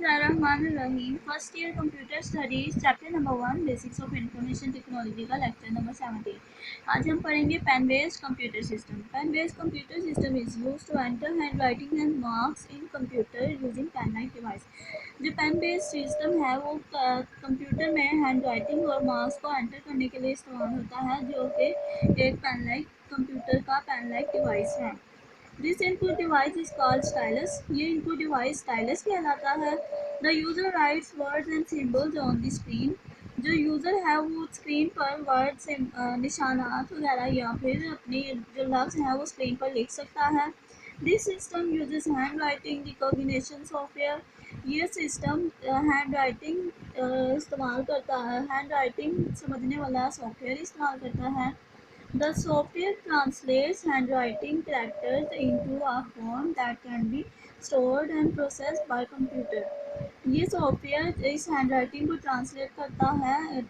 बिस्मिल्लाहिर्रहमानिर्रहीम। First year computer studies chapter number 1 basics of information technology का lecture number 17। आज हम पढ़ेंगे pen based computer system. Pen based computer system is used to enter hand writing and marks in computer using pen like device. जो pen based system है वो computer में hand writing और marks को enter करने के लिए इस्तेमाल होता है, जो कि एक पेन लाइक कंप्यूटर का पेन लाइक डिवाइस है। This input device is called stylus. ये इनपुट डिवाइस स्टाइलस कहलाता है। The user rights words and symbols on the screen. जो यूज़र है वो स्क्रीन पर वर्ड से निशानात वगैरह या फिर अपने जो लफ्ज़ हैं वो स्क्रीन पर लिख सकता है। This system uses hand writing recognition software. ये सिस्टम हैंड राइटिंग इस्तेमाल करता है, हैंड राइटिंग समझने वाला सॉफ्टवेयर इस्तेमाल करता है। The software translates handwriting characters into a form that can be stored and processed by computer. ये सॉफ्टवेयर इस हैंड राइटिंग को ट्रांसलेट करता है,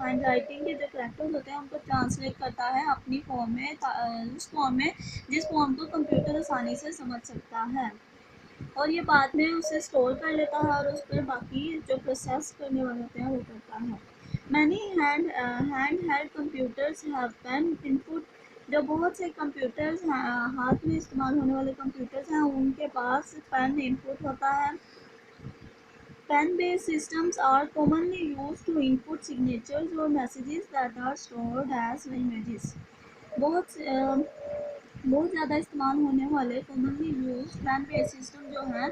हैंड राइटिंग के जो करेक्टर्स होते हैं उनको ट्रांसलेट करता है अपनी फॉर्म में, उस फॉर्म में जिस फॉर्म को कंप्यूटर आसानी से समझ सकता है, और ये बाद में उसे स्टोर कर लेता है और उस पर बाकी जो प्रोसेस करने वाले होते हैं वो करता है। Many hand held computers have pen input. जो बहुत से कंप्यूटर्स हाथ में इस्तेमाल होने वाले कंप्यूटर्स हैं उनके पास पेन इनपुट होता है। Pen based systems are commonly used to input signatures or messages that are stored as images. बहुत ज़्यादा इस्तेमाल होने वाले commonly use pen based system जो हैं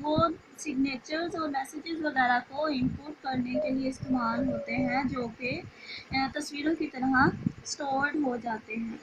वो सिग्नेचर्स और मैसेजेस वगैरह को इनपुट करने के लिए इस्तेमाल होते हैं, जो कि तस्वीरों की तरह स्टोर्ड हो जाते हैं।